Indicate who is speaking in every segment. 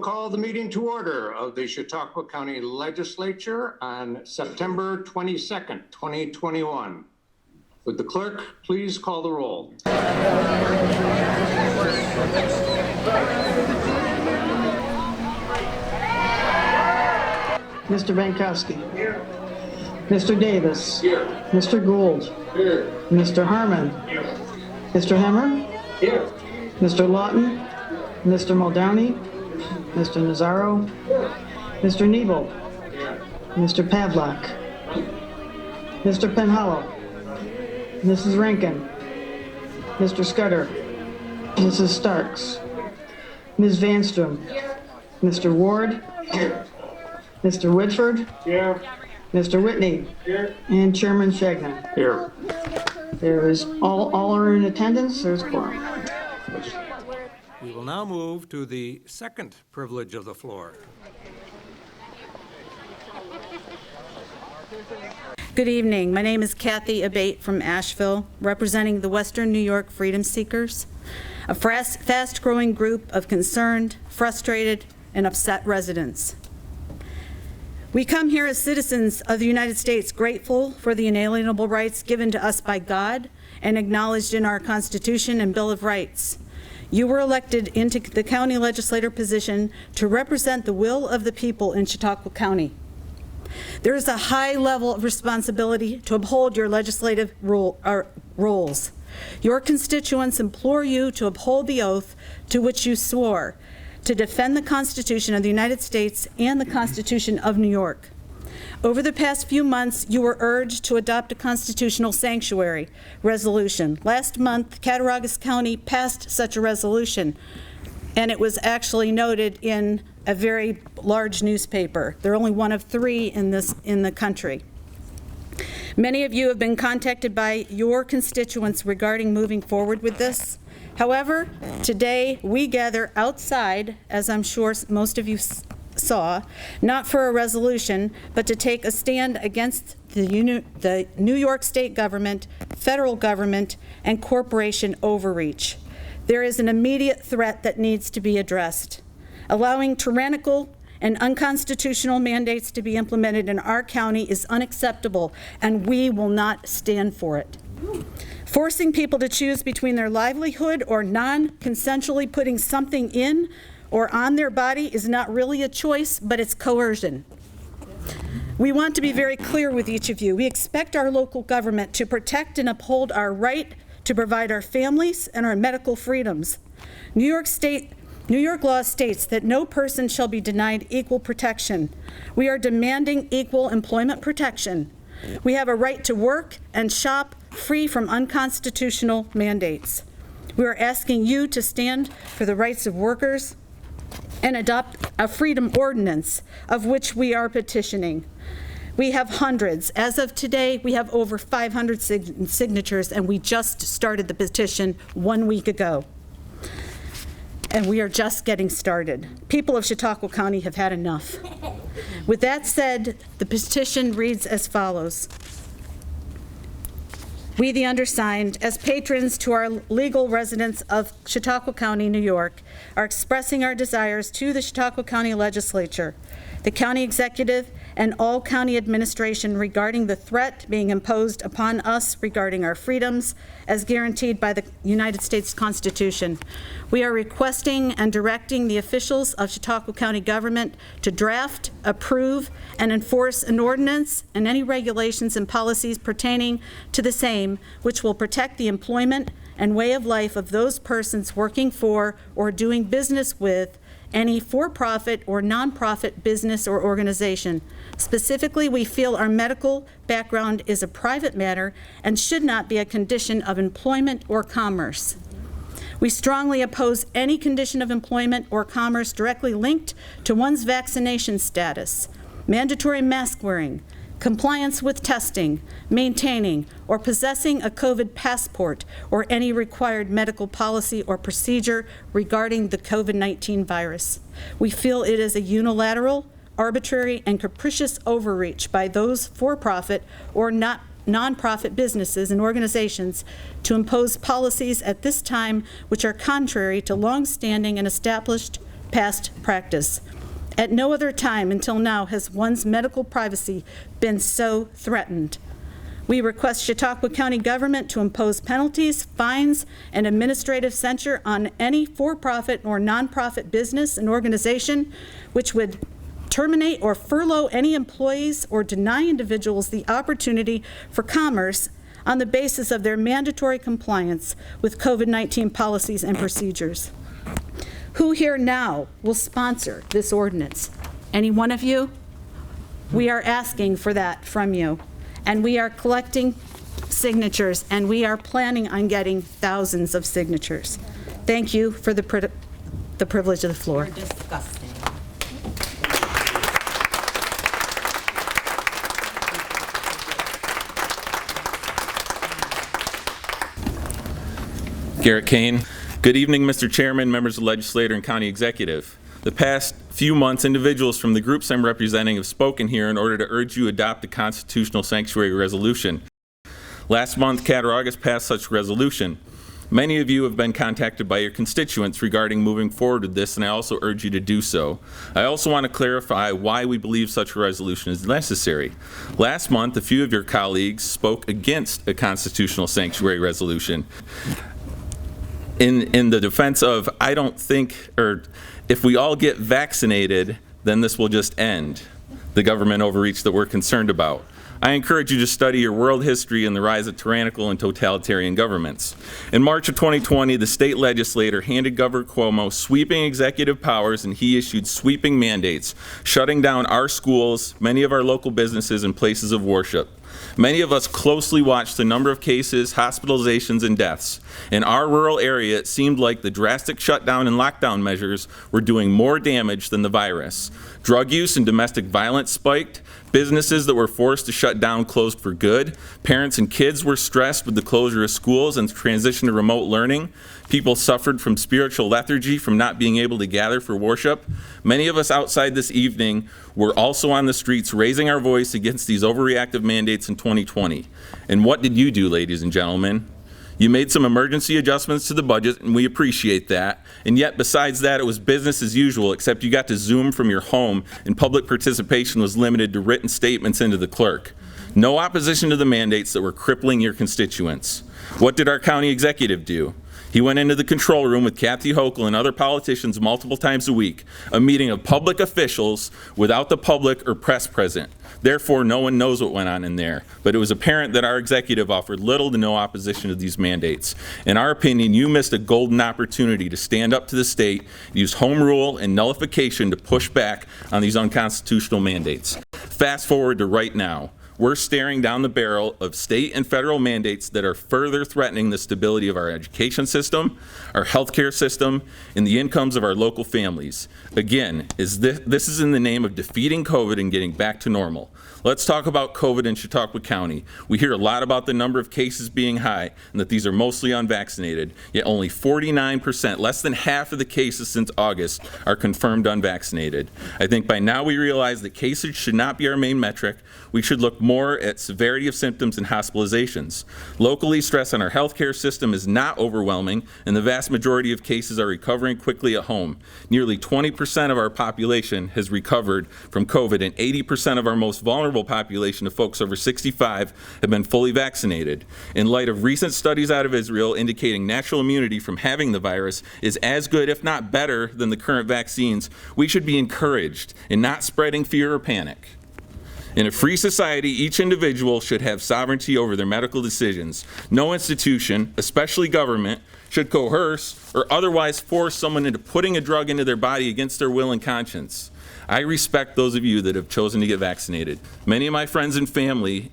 Speaker 1: Call the meeting to order of the Chautauqua County Legislature on September 22nd, 2021. Would the clerk please call the roll?
Speaker 2: Mr. Bankowski. Here. Mr. Davis.
Speaker 1: Here.
Speaker 2: Mr. Gould.
Speaker 1: Here.
Speaker 2: Mr. Harmon.
Speaker 1: Here.
Speaker 2: Mr. Hemmer.
Speaker 1: Here.
Speaker 2: Mr. Lawton. Mr. Muldowney. Mr. Nazaro. Mr. Nebel. Mr. Pavlak. Mr. Penhallow. Mrs. Rankin. Mr. Scudder. Mrs. Starks. Ms. Vanstrom. Mr. Ward. Mr. Whitford.
Speaker 1: Here.
Speaker 2: Mr. Whitney.
Speaker 1: Here.
Speaker 2: And Chairman Shagnon.
Speaker 1: Here.
Speaker 2: There is all are in attendance. There's quorum.
Speaker 3: We will now move to the second privilege of the floor.
Speaker 4: Good evening. My name is Kathy Abbate from Asheville, representing the Western New York Freedom Seekers, a fast-growing group of concerned, frustrated, and upset residents. We come here as citizens of the United States, grateful for the inalienable rights given to us by God and acknowledged in our Constitution and Bill of Rights. You were elected into the county legislator position to represent the will of the people in Chautauqua County. There is a high level of responsibility to uphold your legislative roles. Your constituents implore you to uphold the oath to which you swore, to defend the Constitution of the United States and the Constitution of New York. Over the past few months, you were urged to adopt a constitutional sanctuary resolution. Last month, Cattaraugus County passed such a resolution, and it was actually noted in a very large newspaper. They're only one of three in the country. Many of you have been contacted by your constituents regarding moving forward with this. However, today we gather outside, as I'm sure most of you saw, not for a resolution, but to take a stand against the New York state government, federal government, and corporation overreach. There is an immediate threat that needs to be addressed. Allowing tyrannical and unconstitutional mandates to be implemented in our county is unacceptable, and we will not stand for it. Forcing people to choose between their livelihood or non-consensually putting something in or on their body is not really a choice, but it's coercion. We want to be very clear with each of you. We expect our local government to protect and uphold our right to provide our families and our medical freedoms. New York law states that no person shall be denied equal protection. We are demanding equal employment protection. We have a right to work and shop free from unconstitutional mandates. We are asking you to stand for the rights of workers and adopt a freedom ordinance, of which we are petitioning. We have hundreds. As of today, we have over 500 signatures, and we just started the petition 1 week ago. And we are just getting started. People of Chautauqua County have had enough. With that said, the petition reads as follows. We, the undersigned, as patrons to our legal residents of Chautauqua County, New York, are expressing our desires to the Chautauqua County Legislature, the County Executive, and all county administration regarding the threat being imposed upon us regarding our freedoms as guaranteed by the United States Constitution. We are requesting and directing the officials of Chautauqua County government to draft, approve, and enforce an ordinance and any regulations and policies pertaining to the same, which will protect the employment and way of life of those persons working for or doing business with any for-profit or non-profit business or organization. Specifically, we feel our medical background is a private matter and should not be a condition of employment or commerce. We strongly oppose any condition of employment or commerce directly linked to one's vaccination status, mandatory mask wearing, compliance with testing, maintaining, or possessing a COVID passport or any required medical policy or procedure regarding the COVID-19 virus. We feel it is a unilateral, arbitrary, and capricious overreach by those for-profit or nonprofit businesses and organizations to impose policies at this time which are contrary to long-standing and established past practice. At no other time until now has one's medical privacy been so threatened. We request Chautauqua County government to impose penalties, fines, and administrative censure on any for-profit or nonprofit business and organization which would terminate or furlough any employees or deny individuals the opportunity for commerce on the basis of their mandatory compliance with COVID-19 policies and procedures. Who here now will sponsor this ordinance? Any one of you? We are asking for that from you. And we are collecting signatures, and we are planning on getting thousands of signatures. Thank you for the privilege of the floor.
Speaker 5: You're disgusting.
Speaker 6: Gerrit Cain. Good evening, Mr. Chairman, members of the Legislature and County Executive. The past few months, individuals from the groups I'm representing have spoken here in order to urge you to adopt a constitutional sanctuary resolution. Last month, Cattaraugus passed such a resolution. Many of you have been contacted by your constituents regarding moving forward with this, and I also urge you to do so. I also want to clarify why we believe such a resolution is necessary. Last month, a few of your colleagues spoke against a constitutional sanctuary resolution. In the defense of, I don't think, or if we all get vaccinated, then this will just end the government overreach that we're concerned about. I encourage you to study your world history and the rise of tyrannical and totalitarian governments. In March of 2020, the state legislature handed Governor Cuomo sweeping executive powers, and he issued sweeping mandates, shutting down our schools, many of our local businesses, and places of worship. Many of us closely watched the number of cases, hospitalizations, and deaths. In our rural area, it seemed like the drastic shutdown and lockdown measures were doing more damage than the virus. Drug use and domestic violence spiked. Businesses that were forced to shut down closed for good. Parents and kids were stressed with the closure of schools and transition to remote learning. People suffered from spiritual lethargy from not being able to gather for worship. Many of us outside this evening were also on the streets raising our voice against these overreactive mandates in 2020. And what did you do, ladies and gentlemen? You made some emergency adjustments to the budget, and we appreciate that. And yet, besides that, it was business as usual, except you got to Zoom from your home, and public participation was limited to written statements into the clerk. No opposition to the mandates that were crippling your constituents. What did our county executive do? He went into the control room with Kathy Hochul and other politicians multiple times a week, a meeting of public officials without the public or press present. Therefore, no one knows what went on in there. But it was apparent that our executive offered little to no opposition to these mandates. In our opinion, you missed a golden opportunity to stand up to the state, use home rule and nullification to push back on these unconstitutional mandates. Fast forward to right now. We're staring down the barrel of state and federal mandates that are further threatening the stability of our education system, our healthcare system, and the incomes of our local families. Again, this is in the name of defeating COVID and getting back to normal. Let's talk about COVID in Chautauqua County. We hear a lot about the number of cases being high and that these are mostly unvaccinated, yet only 49%, less than half of the cases since August, are confirmed unvaccinated. I think by now we realize that cases should not be our main metric. We should look more at severity of symptoms and hospitalizations. Locally, stress on our healthcare system is not overwhelming, and the vast majority of cases are recovering quickly at home. Nearly 20% of our population has recovered from COVID, and 80% of our most vulnerable population of folks over 65 have been fully vaccinated. In light of recent studies out of Israel indicating natural immunity from having the virus is as good, if not better, than the current vaccines, we should be encouraged in not spreading fear or panic. In a free society, each individual should have sovereignty over their medical decisions. No institution, especially government, should coerce or otherwise force someone into putting a drug into their body against their will and conscience. I respect those of you that have chosen to get vaccinated. Many of my friends and family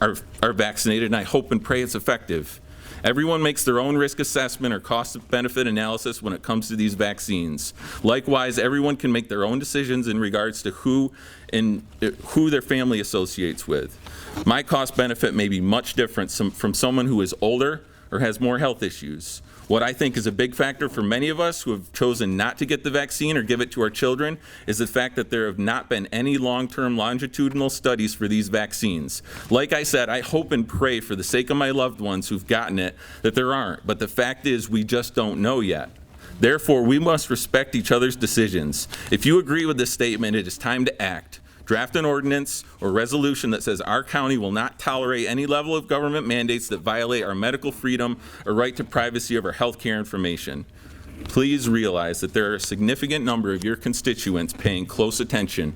Speaker 6: are vaccinated, and I hope and pray it's effective. Everyone makes their own risk assessment or cost-benefit analysis when it comes to these vaccines. Likewise, everyone can make their own decisions in regards to who their family associates with. My cost-benefit may be much different from someone who is older or has more health issues. What I think is a big factor for many of us who have chosen not to get the vaccine or give it to our children is the fact that there have not been any long-term longitudinal studies for these vaccines. Like I said, I hope and pray for the sake of my loved ones who've gotten it that there aren't, but the fact is we just don't know yet. Therefore, we must respect each other's decisions. If you agree with this statement, it is time to act. Draft an ordinance or resolution that says our county will not tolerate any level of government mandates that violate our medical freedom or right to privacy of our health care information. Please realize that there are a significant number of your constituents paying close attention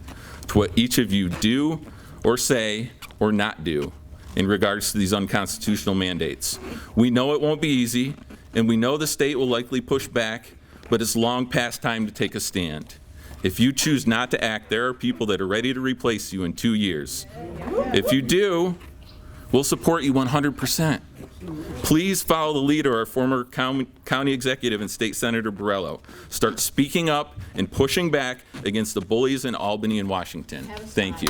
Speaker 6: to what each of you do or say or not do in regards to these unconstitutional mandates. We know it won't be easy, and we know the state will likely push back, but it's long past time to take a stand. If you choose not to act, there are people that are ready to replace you in 2 years. If you do, we'll support you 100%. Please follow the lead of our former county executive and state senator Borrello. Start speaking up and pushing back against the bullies in Albany and Washington. Thank you.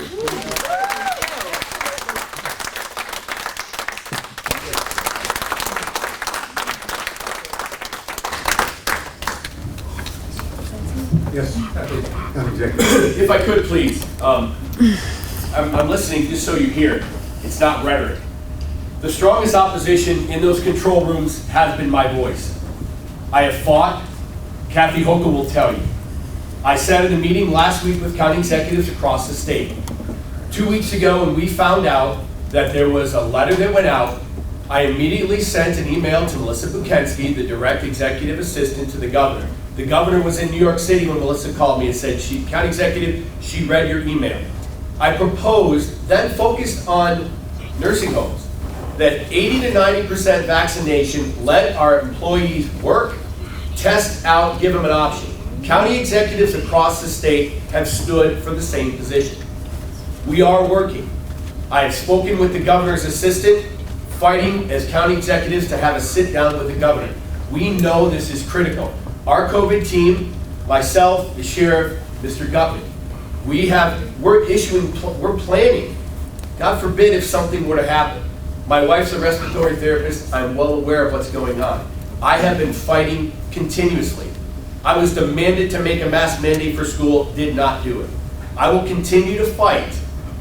Speaker 5: Yes, County Executive.
Speaker 7: If I could, please, I'm listening just so you hear. It's not rhetoric. The strongest opposition in those control rooms has been my voice. I have fought. Kathy Hochul will tell you. I sat in a meeting last week with county executives across the state. 2 weeks ago, when we found out that there was a letter that went out, I immediately sent an email to Melissa Bukensky, the direct executive assistant to the governor. The governor was in New York City when Melissa called me and said, county executive, she read your email. I proposed, then focused on nursing homes, that 80 to 90% vaccination, let our employees work, test out, give them an option. County executives across the state have stood for the same position. We are working. I have spoken with the governor's assistant, fighting as county executives to have a sit down with the governor. We know this is critical. Our COVID team, myself, the sheriff, Mr. Gutman, we're planning. God forbid if something were to happen. My wife's a respiratory therapist. I'm well aware of what's going on. I have been fighting continuously. I was demanded to make a mask mandate for school, did not do it. I will continue to fight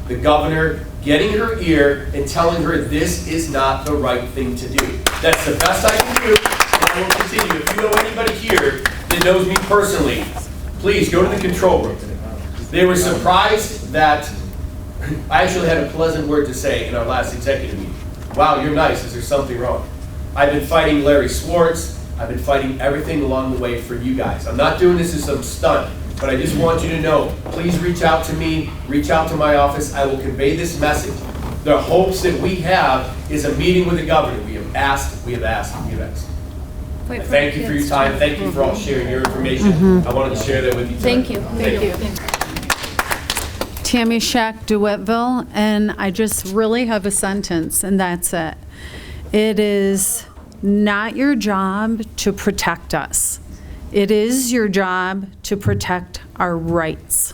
Speaker 7: the governor, getting her ear and telling her this is not the right thing to do. That's the best I can do, and I will continue. If you know anybody here that knows me personally, please go to the control room. They were surprised that I actually had a pleasant word to say in our last executive meeting. Wow, you're nice. Is there something wrong? I've been fighting Larry Swartz. I've been fighting everything along the way for you guys. I'm not doing this as some stunt, but I just want you to know, please reach out to me, reach out to my office. I will convey this message. The hopes that we have is a meeting with the governor. We have asked, we have asked, we have asked. Thank you for your time. Thank you for all sharing your information. I wanted to share that with you tonight.
Speaker 8: Thank you. Thank you.
Speaker 9: Tammy Schack, DeWittville, and I just really have a sentence, and that's it. It is not your job to protect us. It is your job to protect our rights.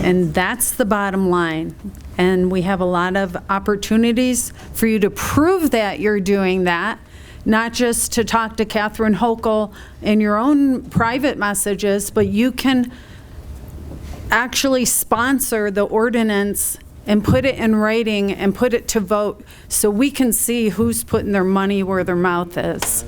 Speaker 9: And that's the bottom line. And we have a lot of opportunities for you to prove that you're doing that, not just to talk to Catherine Hochul in your own private messages, but you can actually sponsor the ordinance and put it in writing and put it to vote so we can see who's putting their money where their mouth is.